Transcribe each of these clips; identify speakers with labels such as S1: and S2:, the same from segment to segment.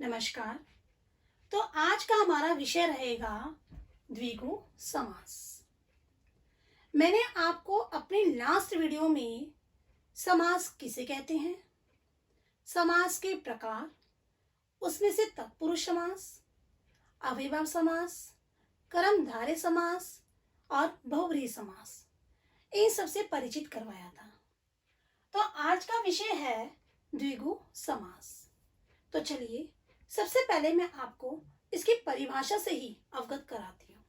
S1: नमस्कार। तो आज का हमारा विषय रहेगा द्विगु समास। मैंने आपको अपने लास्ट वीडियो में समास किसे कहते हैं, समास के प्रकार, उसमें से तत्पुरुष समास, अव्ययभाव समास, कर्मधारय समास और बहुव्रीहि समास, इन सबसे परिचित करवाया था। तो आज का विषय है द्विगु समास। तो चलिए सबसे पहले मैं आपको इसकी परिभाषा से ही अवगत कराती हूँ।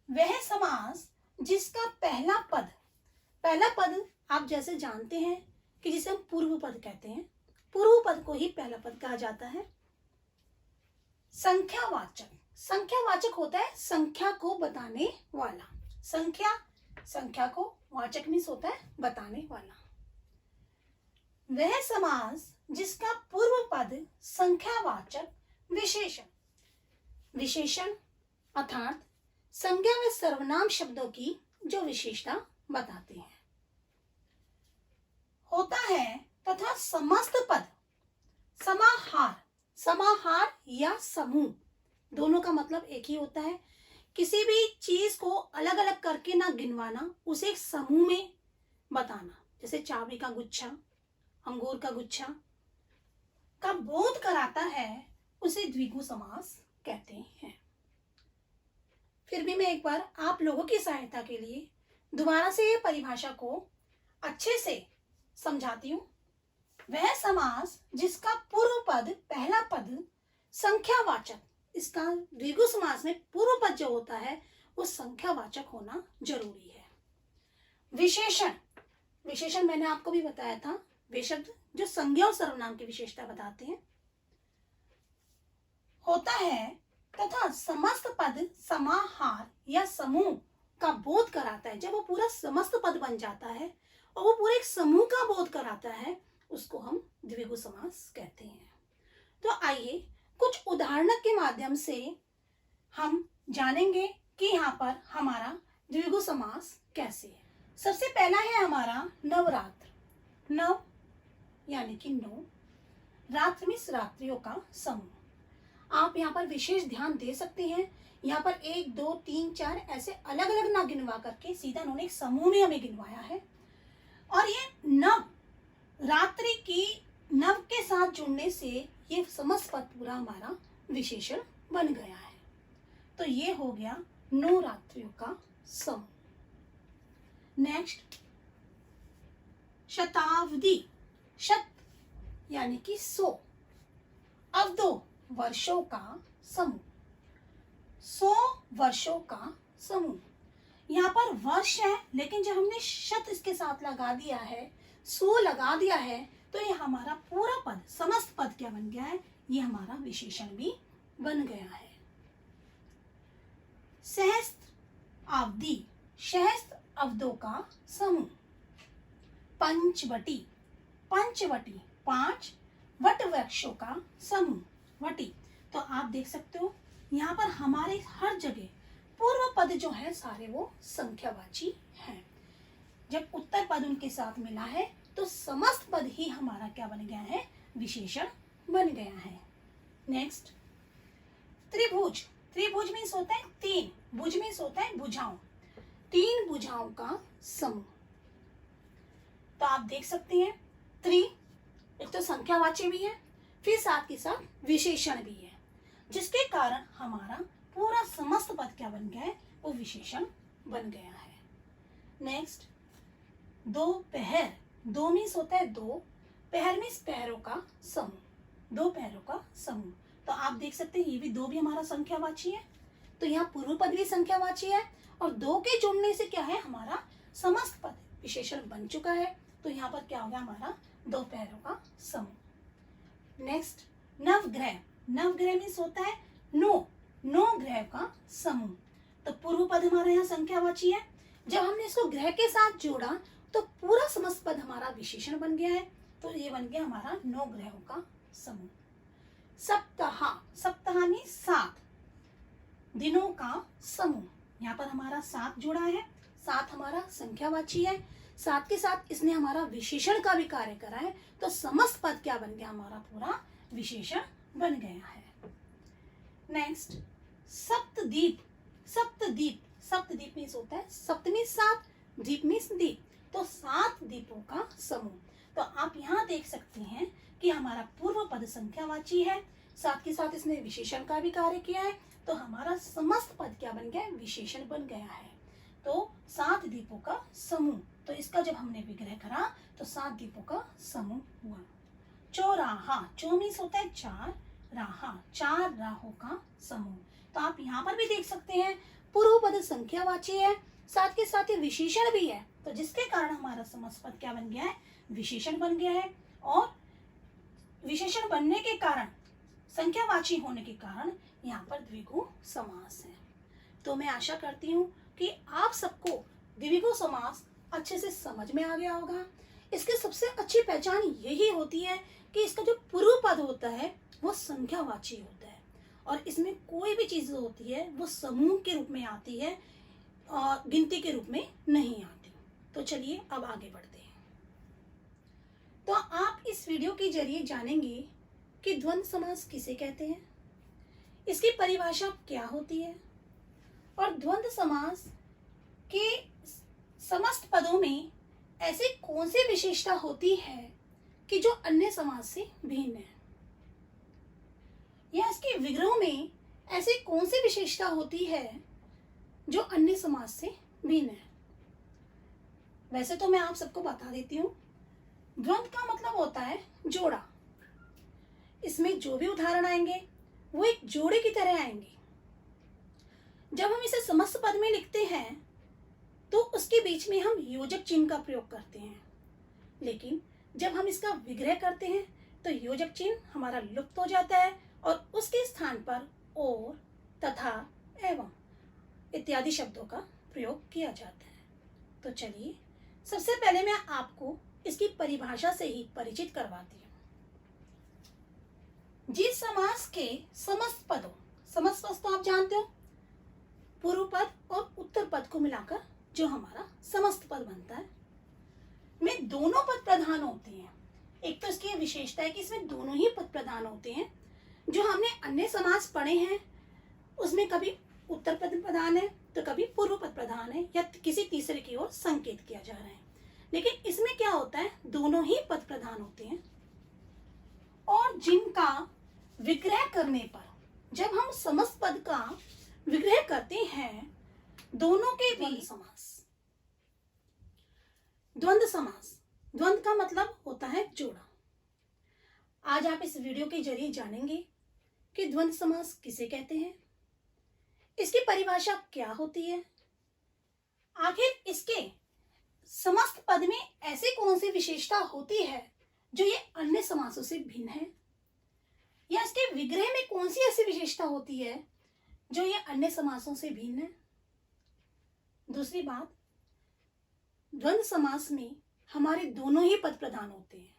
S1: वह समास जिसका पहला पद आप जैसे जानते हैं कि जिसे हम पूर्व पद कहते हैं, पूर्व पद को ही पहला पद कहा जाता है। संख्यावाचक होता है संख्या को बताने वाला। संख्या को वाचक मीन्स होता है बताने वाला। वह समास जिसका पूर्व पद संख्यावाचक विशेषण अर्थात संज्ञा व सर्वनाम शब्दों की जो विशेषता बताते हैं होता है, तथा समस्त पद समाहार या समूह, दोनों का मतलब एक ही होता है। किसी भी चीज को अलग अलग करके ना गिनवाना, उसे एक समूह में बताना। जैसे चाबी का गुच्छा, अंगूर का गुच्छा का बोध कराता है, उसे द्विगु समास कहते हैं। फिर भी मैं एक बार आप लोगों की सहायता के लिए दोबारा से ये परिभाषा को अच्छे से समझाती हूँ। वह समास जिसका पूर्व पद पहला पद संख्यावाचक, इसका द्विगु समास में पूर्व पद जो होता है वो संख्यावाचक होना जरूरी है। विशेषण मैंने आपको भी बताया था, वे शब्द जो संज्ञा और सर्वनाम की विशेषता बताते हैं होता है, तथा समस्त पद समाहार या समूह का बोध कराता है। जब वो पूरा समस्त पद बन जाता है और वो पूरे एक समूह का बोध कराता है, उसको हम द्विगु समास कहते हैं। तो आइए कुछ उदाहरण के माध्यम से हम जानेंगे कि यहाँ पर हमारा द्विगु समास कैसे है। सबसे पहला है हमारा नवरात्र। नव यानी कि 9, रात्र मीन्स रात्रियों का समूह। आप यहाँ पर विशेष ध्यान दे सकते हैं। यहाँ पर 1 2 3 4 ऐसे अलग अलग ना गिनवा करके सीधा उन्होंने एक समूह में हमें गिनवाया है। और ये नव, रात्रि की नव के साथ जुड़ने से ये समस्त पद पूरा हमारा विशेषण बन गया है। तो ये हो गया 9 रात्रियों का समूह। नेक्स्ट शताब्दी। शत यानी कि 100, अवधो वर्षों का समूह। 100 वर्षों का समूह। यहाँ पर वर्ष है, लेकिन जब हमने शत इसके साथ लगा दिया है, 100 लगा दिया है, तो ये हमारा पूरा पद, समस्त पद क्या बन गया है, ये हमारा विशेषण भी बन गया है। सहस्त्र अवधि, सहस्त्र अवधों का समूह। पंचवटी, 5 वट वृक्षों का समूह। वटी, तो आप देख सकते हो यहाँ पर हमारे हर जगह पूर्व पद जो है सारे वो संख्यावाची हैं। जब उत्तर पद उनके साथ मिला है तो समस्त पद ही हमारा क्या बन गया है, विशेषण बन गया है। नेक्स्ट त्रिभुज। त्रिभुज मीन्स होता है 3, भुज मीन्स होता है भुजाओं, 3 भुजाओं का समूह। तो आप देख सकते हैं एक तो संख्यावाची भी है, फिर साथ के साथ विशेषण भी है, जिसके कारण हमारा पूरा समस्त पद क्या बन गया है, वो विशेषण बन गया है। नेक्स्ट दोपहर। 2 मीन्स होता है 2, पहर मीन्स पहरों का समूह, 2 पहरों का समूह। तो आप देख सकते हैं ये भी 2 भी हमारा संख्यावाची है। तो यहाँ पूर्व पद भी संख्यावाची है और 2 के जुड़ने से क्या है, हमारा समस्त पद विशेषण बन चुका है। तो यहाँ पर क्या हो गया, हमारा 2 पैरों का समूह। नेक्स्ट नवग्रह। नवग्रह मीन्स होता है 9 ग्रह का समूह। तो पूर्व पद हमारा यहाँ संख्यावाची है, जब हमने इसको ग्रह के साथ जोड़ा तो पूरा समस्त पद हमारा विशेषण बन गया है। तो ये बन गया हमारा 9 ग्रहों का समूह। सप्ताह मीन्स 7 दिनों का समूह। यहाँ पर हमारा 7 जुड़ा है, 7 हमारा संख्यावाची है, साथ के साथ इसने हमारा विशेषण का भी कार्य करा है। तो समस्त पद क्या बन गया, हमारा पूरा विशेषण बन गया है। नेक्स्ट, सप्तद्वीप। सप्तद्वीप, सप्तद्वीप मीन्स होता है सप्त मीन्स सात, द्वीप मीन्स द्वीप, तो 7 द्वीपों का समूह। तो आप यहाँ देख सकते हैं कि हमारा पूर्व पद संख्यावाची है, साथ के साथ इसने विशेषण का भी कार्य किया है, तो हमारा समस्त पद क्या बन गया है, विशेषण बन गया है। तो 7 द्वीपों का समूह, तो इसका जब हमने विग्रह करा तो 7 द्वीपों का समूह हुआ। चौराहा, चौ मीन्स होता है 4, राहा 4 राहों का समूह। तो आप यहाँ पर भी देख सकते हैं पूर्व पद संख्यावाची है, साथ के साथ ये विशेषण भी है, तो जिसके कारण हमारा समस्त पद क्या बन गया है, विशेषण बन गया है। और विशेषण बनने के कारण, संख्यावाची होने के कारण यहाँ पर द्विगु समास है। तो मैं आशा करती हूँ कि आप सबको द्विगु समास अच्छे से समझ में आ गया होगा। इसकी सबसे अच्छी पहचान यही होती है कि इसका जो पूर्व पद होता है वो संख्यावाची होता है, और इसमें कोई भी चीज होती है वो समूह के रूप में आती है और गिनती के रूप में नहीं आती। तो चलिए अब आगे बढ़ते हैं। तो आप इस वीडियो के जरिए जानेंगे कि द्वंद्व समास किसे कहते हैं, इसकी परिभाषा क्या होती है, और द्वंद्व समास के समस्त पदों में ऐसी कौन सी विशेषता होती है कि जो अन्य समास से भिन्न है, या इसके विग्रह में ऐसी कौन सी विशेषता होती है जो अन्य समास से भिन्न है। वैसे तो मैं आप सबको बता देती हूँ, द्वंद्व का मतलब होता है जोड़ा। इसमें जो भी उदाहरण आएंगे वो एक जोड़े की तरह आएंगे। जब हम इसे समस्त पद में लिखते हैं तो उसके बीच में हम योजक चिन्ह का प्रयोग करते हैं, लेकिन जब हम इसका विग्रह करते हैं तो योजक चिन्ह हमारा लुप्त हो जाता है और उसके स्थान पर और, तथा, एवं इत्यादि शब्दों का प्रयोग किया जाता है। तो चलिए सबसे पहले मैं आपको इसकी परिभाषा से ही परिचित करवाती हूँ। जिस समास के समस्त पदों, समस्त पद तो आप जानते हो, पूर्व पद और उत्तर पद को मिलाकर जो हमारा समस्त पद बनता है, में दोनों पद प्रधान होते हैं। एक तो इसकी विशेषता है कि इसमें दोनों ही पद प्रधान होते हैं। जो हमने अन्य समास पढ़े हैं उसमें कभी उत्तर पद प्रधान है तो कभी पूर्व पद प्रधान है, या किसी तीसरे की ओर संकेत किया जा रहा है, लेकिन इसमें क्या होता है, दोनों ही पद प्रधान होते हैं। और जिनका विग्रह करने पर, जब हम समस्त पद का विग्रह करते हैं, दोनों के बीच समास, द्वंद्व समास। द्वंद्व का मतलब होता है जोड़ा। आज आप इस वीडियो के जरिए जानेंगे कि द्वंद्व समास किसे कहते हैं, इसकी परिभाषा क्या होती है, आखिर इसके समस्त पद में ऐसी कौन सी विशेषता होती है जो ये अन्य समासों से भिन्न है, या इसके विग्रह में कौन सी ऐसी विशेषता होती है जो ये अन्य समासों से भिन्न है। दूसरी बात, द्वंद्व समास में हमारे दोनों ही पद प्रधान होते हैं।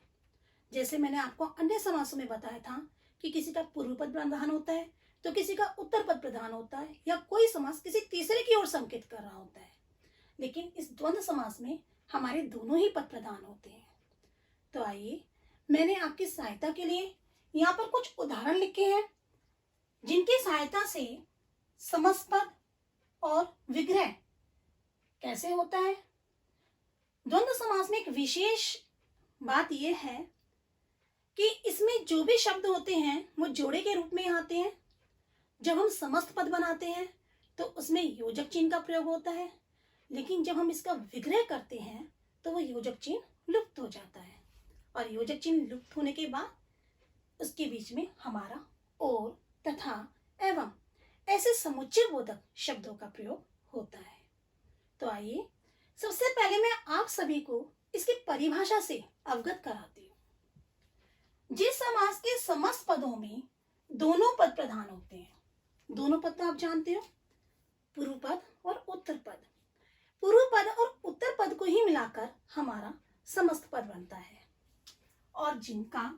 S1: जैसे मैंने आपको अन्य समासों में बताया था कि किसी का पूर्व पद प्रधान होता है तो किसी का उत्तर पद प्रधान होता है, या कोई समास किसी तीसरे की ओर संकेत कर रहा होता है, लेकिन इस द्वंद्व समास में हमारे दोनों ही पद प्रधान होते हैं। तो आइए मैंने आपकी सहायता के लिए यहाँ पर कुछ उदाहरण लिखे हैं जिनकी सहायता से समस्त पद और विग्रह कैसे होता है। द्वंद्व समास में एक विशेष बात यह है कि इसमें जो भी शब्द होते हैं वो जोड़े के रूप में आते हैं। जब हम समस्त पद बनाते हैं तो उसमें योजक चिन्ह का प्रयोग होता है, लेकिन जब हम इसका विग्रह करते हैं तो वो योजक चिन्ह लुप्त हो जाता है, और योजक चिन्ह लुप्त होने के बाद उसके बीच में हमारा और, तथा, एवं ऐसे समुच्चय बोधक शब्दों का प्रयोग होता है। तो आइए सबसे पहले मैं आप सभी को इसकी परिभाषा से अवगत कराती हूँ। जिस समास के समस्त पदों में दोनों पद प्रधान होते हैं, दोनों पद तो आप जानते हो, पूर्व पद और उत्तर पद। पूर्व पद और उत्तर पद को ही मिलाकर हमारा समस्त पद बनता है, और जिनका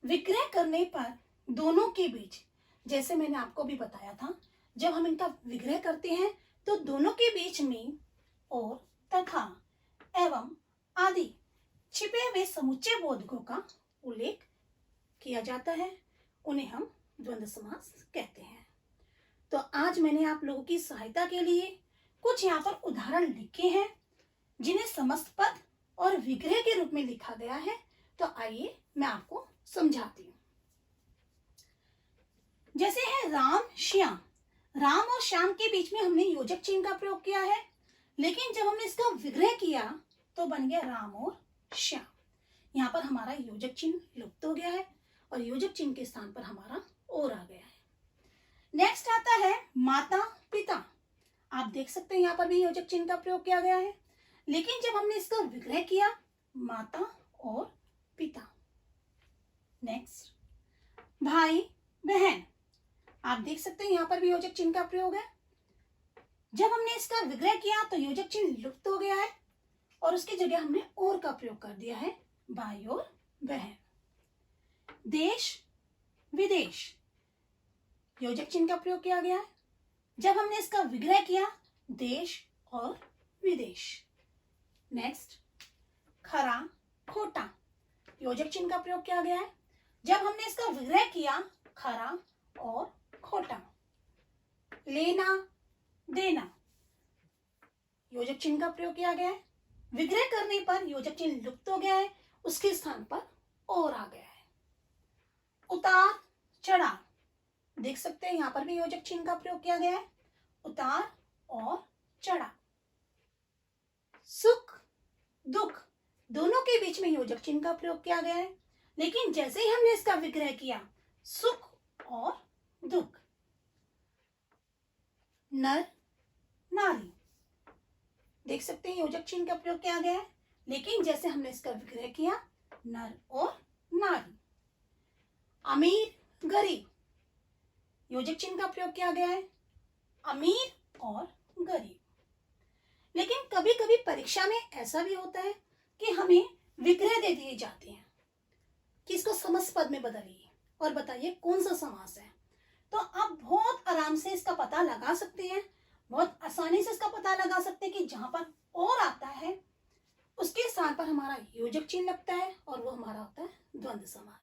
S1: विग्रह करने पर दोनों के बीच, जैसे मैंने आपको भी बताया था, जब हम इनका विग्रह करते हैं तो दोनों के बीच में और, तथा, एवं आदि छिपे हुए समुच्चय बोधकों का उल्लेख किया जाता है उन्हें हम द्वंद्व समास कहते हैं। तो आज मैंने आप लोगों की सहायता के लिए कुछ यहाँ पर उदाहरण लिखे हैं जिन्हें समस्त पद और विग्रह के रूप में लिखा गया है। तो आइए मैं आपको समझाती हूँ। जैसे है राम श्याम, राम और श्याम के बीच में हमने योजक चिन्ह का प्रयोग किया है, लेकिन जब हमने इसका विग्रह किया तो बन गया राम और श्याम। यहाँ पर हमारा योजक चिन्ह लुप्त हो गया है और योजक चिन्ह के स्थान पर हमारा और आ गया है। नेक्स्ट आता है माता पिता। आप देख सकते हैं यहाँ पर भी योजक चिन्ह का प्रयोग किया गया है, लेकिन जब हमने इसका विग्रह किया माता और पिता। नेक्स्ट भाई बहन। आप देख सकते हैं यहाँ पर भी योजक चिन्ह का प्रयोग है। जब हमने इसका विग्रह किया तो योजक चिन्ह लुप्त हो गया है और उसकी जगह हमने और का प्रयोग कर दिया है भाई और बहन। देश विदेश, योजक चिन्ह का प्रयोग किया गया है। जब हमने इसका विग्रह किया देश और विदेश। नेक्स्ट खरा खोटा, योजक चिन्ह का प्रयोग किया गया है। जब हमने इसका विग्रह किया खरा और खोटा। लेना देना, योजक चिन्ह का प्रयोग किया गया है। विग्रह करने पर योजक चिन्ह लुप्त हो गया है, उसके स्थान पर और आ गया है। उतार चढ़ाव, देख सकते हैं यहाँ पर भी योजक चिन्ह का प्रयोग किया गया है, उतार और चढ़ाव। सुख दुख, दोनों के बीच में योजक चिन्ह का प्रयोग किया गया है, लेकिन जैसे ही हमने इसका विग्रह किया सुख और दुख। नर नारी, देख सकते हैं योजक चिन्ह का प्रयोग किया गया है, लेकिन जैसे हमने इसका विग्रह किया नर और नारी। अमीर गरीब, योजक चिन्ह का प्रयोग किया गया है अमीर और गरीब। लेकिन कभी कभी परीक्षा में ऐसा भी होता है कि हमें विग्रह दे दिए जाते हैं कि इसको समस्त पद में बदलिए और बताइए कौन सा समास है। तो आप बहुत आराम से इसका पता लगा सकते हैं, बहुत आसानी से इसका पता लगा सकते हैं कि जहां पर और आता है उसके स्थान पर हमारा योजक चिन्ह लगता है और वो हमारा होता है द्वंद्व समास।